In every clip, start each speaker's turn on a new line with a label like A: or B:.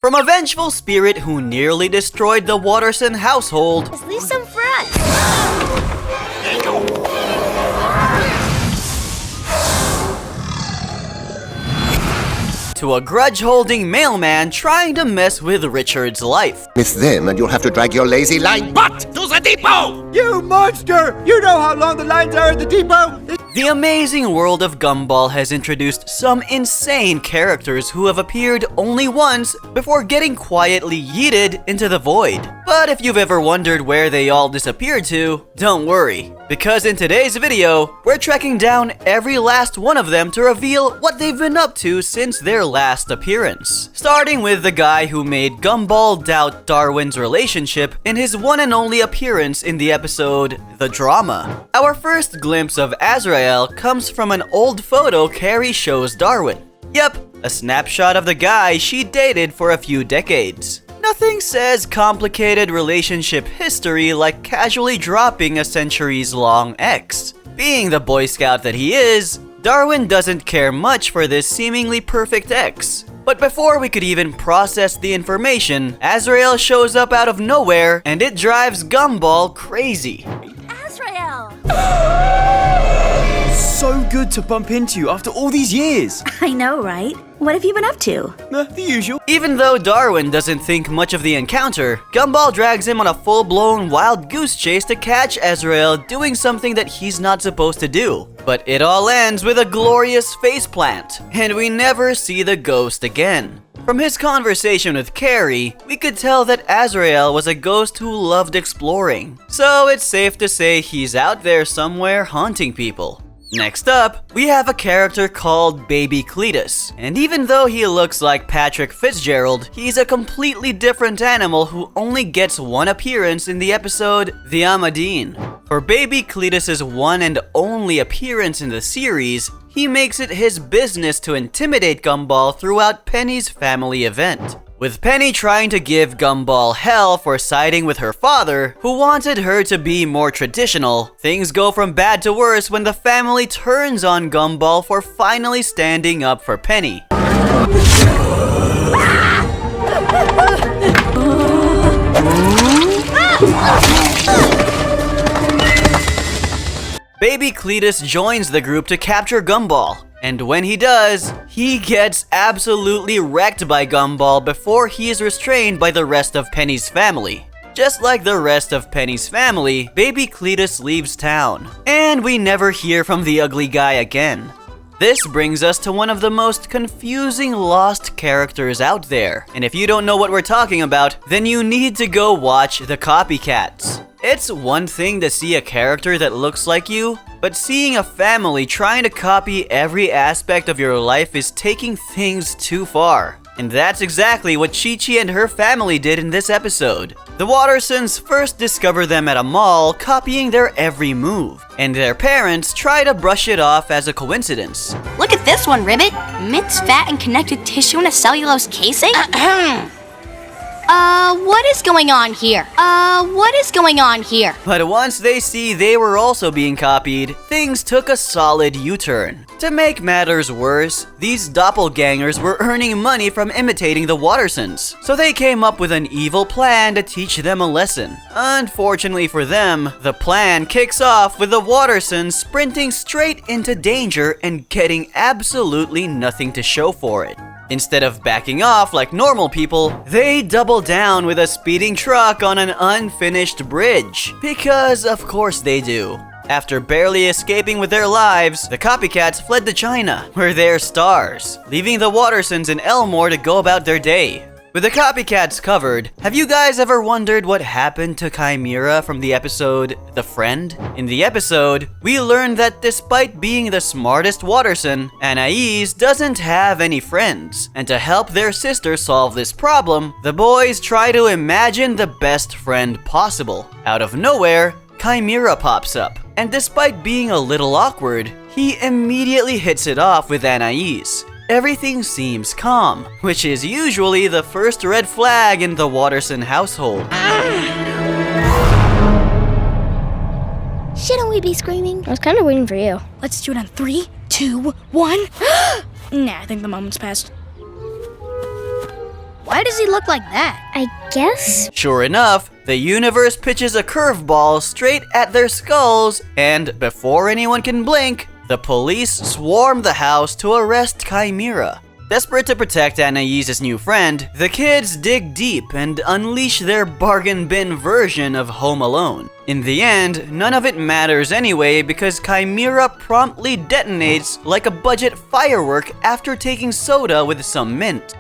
A: From a vengeful spirit who nearly destroyed the Watterson household,
B: Just leave some for us.
A: to a grudge-holding mailman trying to mess with Richard's life.
C: Miss them and you'll have to drag your lazy line butt to the depot!
D: You monster! You know how long the lines are at the depot?
A: The Amazing World of Gumball has introduced some insane characters who have appeared only once before getting quietly yeeted into the void. But if you've ever wondered where they all disappeared to, don't worry, because in today's video, we're tracking down every last one of them to reveal what they've been up to since their last appearance. Starting with the guy who made Gumball doubt Darwin's relationship in his one and only appearance in the episode The Drama. Our first glimpse of Azrael comes from an old photo Carrie shows Darwin. Yep, a snapshot of the guy she dated for a few decades. Nothing says complicated relationship history like casually dropping a centuries-long ex. Being the Boy Scout that he is, Darwin doesn't care much for this seemingly perfect ex. But before we could even process the information, Azrael shows up out of nowhere and it drives Gumball crazy.
B: Azrael!
D: So good to bump into you after all these years.
B: I know, right? What have you been up to?
D: The usual.
A: Even though Darwin doesn't think much of the encounter, Gumball drags him on a full-blown wild goose chase to catch Azrael doing something that he's not supposed to do. But it all ends with a glorious faceplant, and we never see the ghost again. From his conversation with Carrie, we could tell that Azrael was a ghost who loved exploring. So it's safe to say he's out there somewhere haunting people. Next up, we have a character called Baby Cletus, and even though he looks like Patrick Fitzgerald, he's a completely different animal who only gets one appearance in the episode The Amadine. For Baby Cletus's one and only appearance in the series, he makes it his business to intimidate Gumball throughout Penny's family event. With Penny trying to give Gumball hell for siding with her father, who wanted her to be more traditional, things go from bad to worse when the family turns on Gumball for finally standing up for Penny. Baby Cletus joins the group to capture Gumball. And when he does, he gets absolutely wrecked by Gumball before he is restrained by the rest of Penny's family. Just like the rest of Penny's family, Baby Cletus leaves town, and we never hear from the ugly guy again. This brings us to one of the most confusing lost characters out there, and if you don't know what we're talking about, then you need to go watch The Copycats. It's one thing to see a character that looks like you, but seeing a family trying to copy every aspect of your life is taking things too far. And that's exactly what Chi-Chi and her family did in this episode. The Wattersons first discover them at a mall copying their every move, and their parents try to brush it off as a coincidence.
E: Look at this one, Ribbit. Mixed fat and connective tissue in a cellulose casing? What is going on here? What is going on here?
A: But once they see they were also being copied, things took a solid U-turn. To make matters worse, these doppelgangers were earning money from imitating the Wattersons, so they came up with an evil plan to teach them a lesson. Unfortunately for them, the plan kicks off with the Wattersons sprinting straight into danger and getting absolutely nothing to show for it. Instead of backing off like normal people, they double down with a speeding truck on an unfinished bridge. Because of course they do. After barely escaping with their lives, the copycats fled to China, where they're stars, leaving the Wattersons in Elmore to go about their day. With the copycats covered, have you guys ever wondered what happened to Chimera from the episode The Friend? In the episode, we learned that despite being the smartest Watterson, Anais doesn't have any friends. And to help their sister solve this problem, the boys try to imagine the best friend possible. Out of nowhere, Chimera pops up. And despite being a little awkward, he immediately hits it off with Anais. Everything seems calm, which is usually the first red flag in the Watterson household.
B: Shouldn't we be screaming?
F: I was kind of waiting for you.
G: Let's do it on 3, 2, 1. Nah, I think the moment's passed.
E: Wow, Why does he look like that?
B: I guess?
A: Sure enough, the universe pitches a curveball straight at their skulls, and before anyone can blink, the police swarm the house to arrest Chimera. Desperate to protect Anais' new friend, the kids dig deep and unleash their bargain bin version of Home Alone. In the end, none of it matters anyway because Chimera promptly detonates like a budget firework after taking soda with some mint.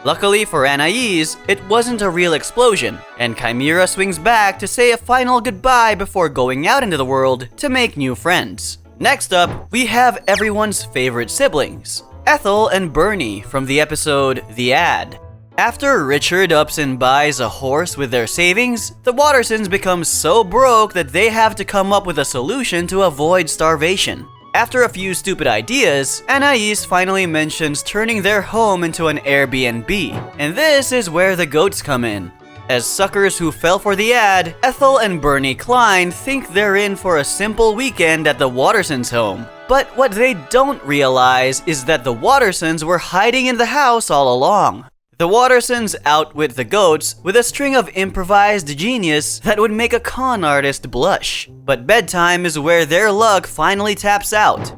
A: Luckily for Anais, it wasn't a real explosion, and Chimera swings back to say a final goodbye before going out into the world to make new friends. Next up, we have everyone's favorite siblings, Ethel and Bernie from the episode The Ad. After Richard ups and buys a horse with their savings, the Wattersons become so broke that they have to come up with a solution to avoid starvation. After a few stupid ideas, Anais finally mentions turning their home into an Airbnb, and this is where the goats come in. As suckers who fell for the ad, Ethel and Bernie Klein think they're in for a simple weekend at the Wattersons' home. But what they don't realize is that the Wattersons were hiding in the house all along. The Wattersons outwit the goats with a string of improvised genius that would make a con artist blush. But bedtime is where their luck finally taps out.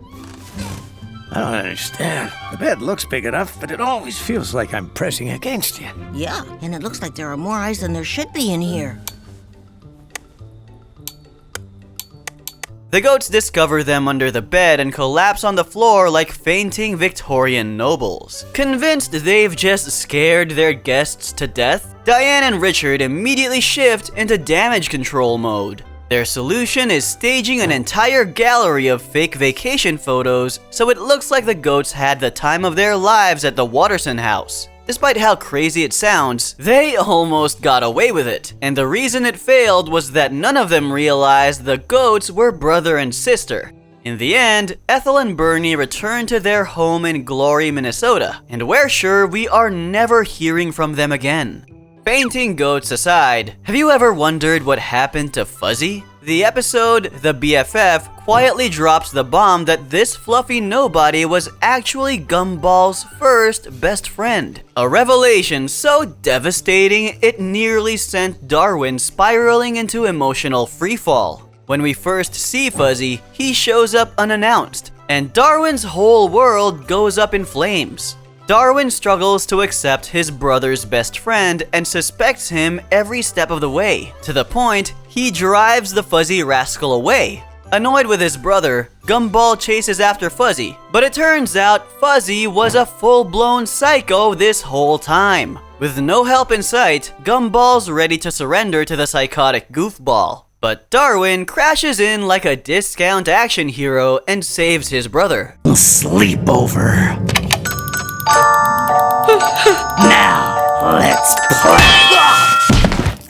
F: I don't understand. The bed looks big enough, but it always feels like I'm pressing against you.
G: Yeah, and it looks like there are more eyes than there should be in here.
A: The goats discover them under the bed and collapse on the floor like fainting Victorian nobles. Convinced they've just scared their guests to death, Diane and Richard immediately shift into damage control mode. Their solution is staging an entire gallery of fake vacation photos so it looks like the goats had the time of their lives at the Watterson house. Despite how crazy it sounds, they almost got away with it, and the reason it failed was that none of them realized the goats were brother and sister. In the end, Ethel and Bernie return to their home in Glory, Minnesota, and we're sure we are never hearing from them again. Fainting goats aside, have you ever wondered what happened to Fuzzy? The episode, The BFF, quietly drops the bomb that this fluffy nobody was actually Gumball's first best friend. A revelation so devastating it nearly sent Darwin spiraling into emotional freefall. When we first see Fuzzy, he shows up unannounced, and Darwin's whole world goes up in flames. Darwin struggles to accept his brother's best friend and suspects him every step of the way, to the point he drives the fuzzy rascal away. Annoyed with his brother, Gumball chases after Fuzzy, but it turns out Fuzzy was a full-blown psycho this whole time. With no help in sight, Gumball's ready to surrender to the psychotic goofball. But Darwin crashes in like a discount action hero and saves his brother.
F: Sleepover. Now, let's play.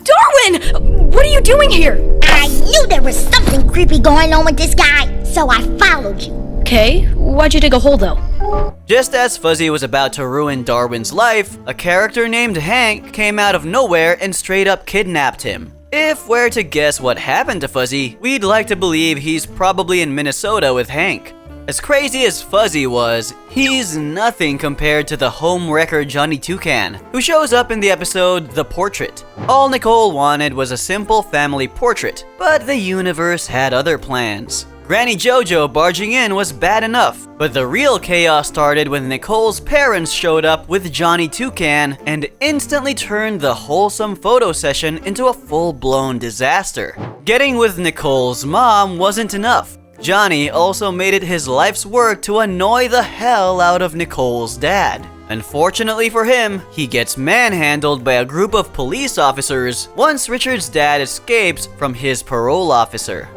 E: Darwin! What are you doing here?
B: I knew there was something creepy going on with this guy, so I followed you.
E: Okay, why'd you dig a hole though?
A: Just as Fuzzy was about to ruin Darwin's life, a character named Hank came out of nowhere and straight up kidnapped him. If we're to guess what happened to Fuzzy, we'd like to believe he's probably in Minnesota with Hank. As crazy as Fuzzy was, he's nothing compared to the homewrecker Johnny Toucan, who shows up in the episode The Portrait. All Nicole wanted was a simple family portrait, but the universe had other plans. Granny JoJo barging in was bad enough, but the real chaos started when Nicole's parents showed up with Johnny Toucan and instantly turned the wholesome photo session into a full-blown disaster. Getting with Nicole's mom wasn't enough. Johnny also made it his life's work to annoy the hell out of Nicole's dad. Unfortunately for him, he gets manhandled by a group of police officers once Richard's dad escapes from his parole officer.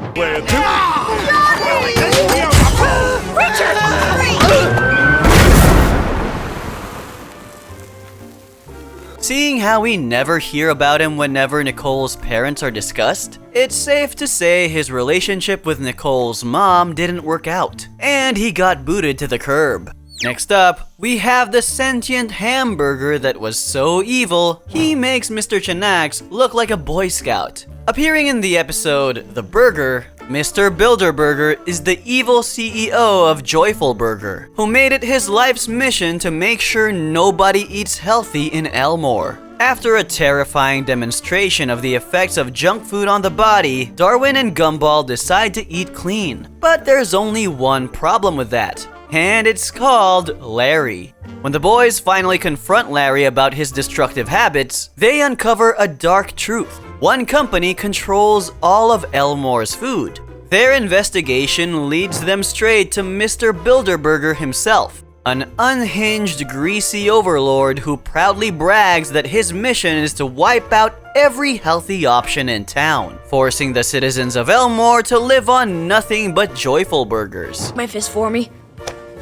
A: Seeing how we never hear about him whenever Nicole's parents are discussed, it's safe to say his relationship with Nicole's mom didn't work out, and he got booted to the curb. Next up, we have the sentient hamburger that was so evil, he makes Mr. Chanax look like a Boy Scout. Appearing in the episode The Burger, Mr. Bilderberger is the evil CEO of Joyful Burger, who made it his life's mission to make sure nobody eats healthy in Elmore. After a terrifying demonstration of the effects of junk food on the body, Darwin and Gumball decide to eat clean. But there's only one problem with that, and it's called Larry. When the boys finally confront Larry about his destructive habits, they uncover a dark truth. One company controls all of Elmore's food. Their investigation leads them straight to Mr. Bilderberger himself, an unhinged, greasy overlord who proudly brags that his mission is to wipe out every healthy option in town, forcing the citizens of Elmore to live on nothing but Joyful Burgers.
H: My fist for me.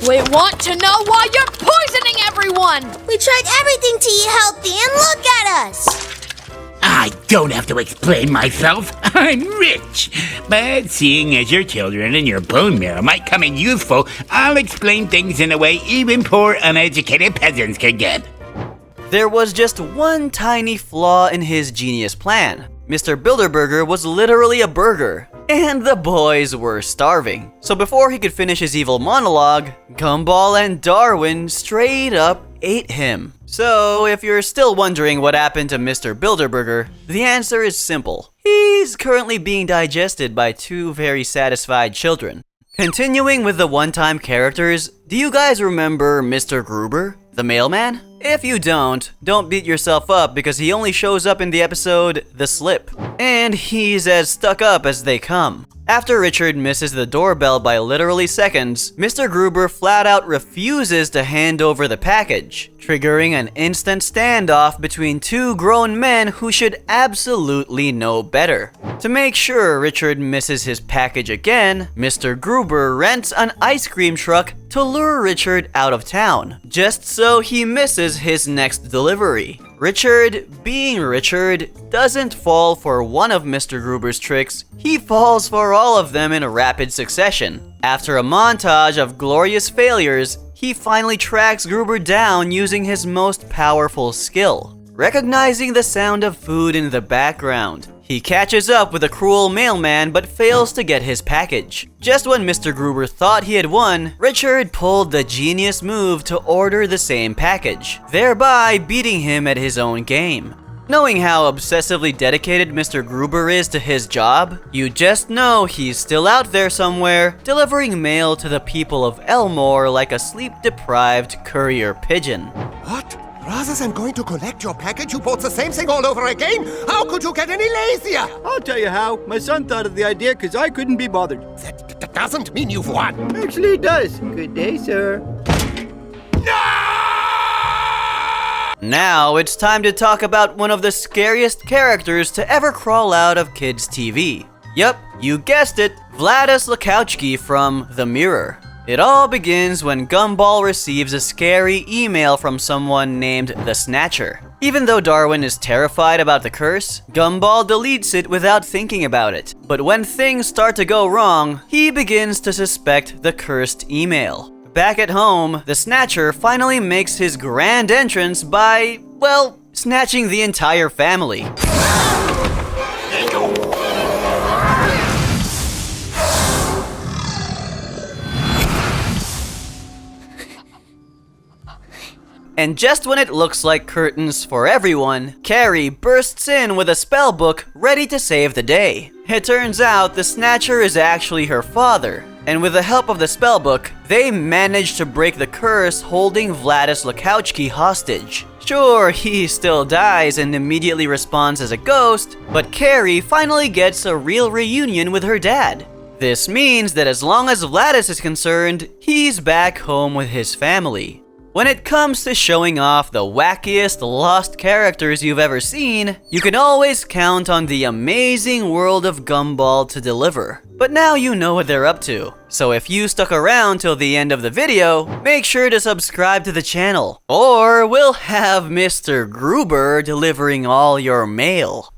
H: We want to know why you're poisoning everyone!
B: We tried everything to eat healthy and look at us!
I: I don't have to explain myself. I'm rich. But seeing as your children and your bone marrow might come in useful, I'll explain things in a way even poor, uneducated peasants could get.
A: There was just one tiny flaw in his genius plan. Mr. Bilderberger was literally a burger, and the boys were starving. So before he could finish his evil monologue, Gumball and Darwin straight up ate him. So if you're still wondering what happened to Mr. Bilderberger, the answer is simple. He's currently being digested by two very satisfied children. Continuing with the one-time characters, do you guys remember Mr. Gruber, the mailman? If you don't beat yourself up because he only shows up in the episode The Slip. And he's as stuck up as they come. After Richard misses the doorbell by literally seconds, Mr. Gruber flat out refuses to hand over the package, triggering an instant standoff between two grown men who should absolutely know better. To make sure Richard misses his package again, Mr. Gruber rents an ice cream truck to lure Richard out of town, just so he misses his next delivery. Richard, being Richard, doesn't fall for one of Mr. Gruber's tricks, he falls for all of them in rapid succession. After a montage of glorious failures, he finally tracks Gruber down using his most powerful skill, recognizing the sound of food in the background. He catches up with a cruel mailman but fails to get his package. Just when Mr. Gruber thought he had won, Richard pulled the genius move to order the same package, thereby beating him at his own game. Knowing how obsessively dedicated Mr. Gruber is to his job, you just know he's still out there somewhere, delivering mail to the people of Elmore like a sleep-deprived courier pigeon.
C: What? Rather than going to collect your package, you bought the same thing all over again? How could you get any lazier?
D: I'll tell you how. My son thought of the idea because I couldn't be bothered.
C: That doesn't mean you've won.
D: Actually, it does. Good day, sir.
A: Now it's time to talk about one of the scariest characters to ever crawl out of kids' TV. Yup, you guessed it, Vladis Lakowski from The Mirror. It all begins when Gumball receives a scary email from someone named the Snatcher. Even though Darwin is terrified about the curse, Gumball deletes it without thinking about it. But when things start to go wrong, he begins to suspect the cursed email. Back at home, the Snatcher finally makes his grand entrance by, well, snatching the entire family. And just when it looks like curtains for everyone, Carrie bursts in with a spell book ready to save the day. It turns out the Snatcher is actually her father, and with the help of the spellbook, they manage to break the curse holding Vladis Lakowski hostage. Sure, he still dies and immediately responds as a ghost, but Carrie finally gets a real reunion with her dad. This means that as long as Vladis is concerned, he's back home with his family. When it comes to showing off the wackiest lost characters you've ever seen, you can always count on the Amazing World of Gumball to deliver. But now you know what they're up to. So if you stuck around till the end of the video, make sure to subscribe to the channel, or we'll have Mr. Gruber delivering all your mail.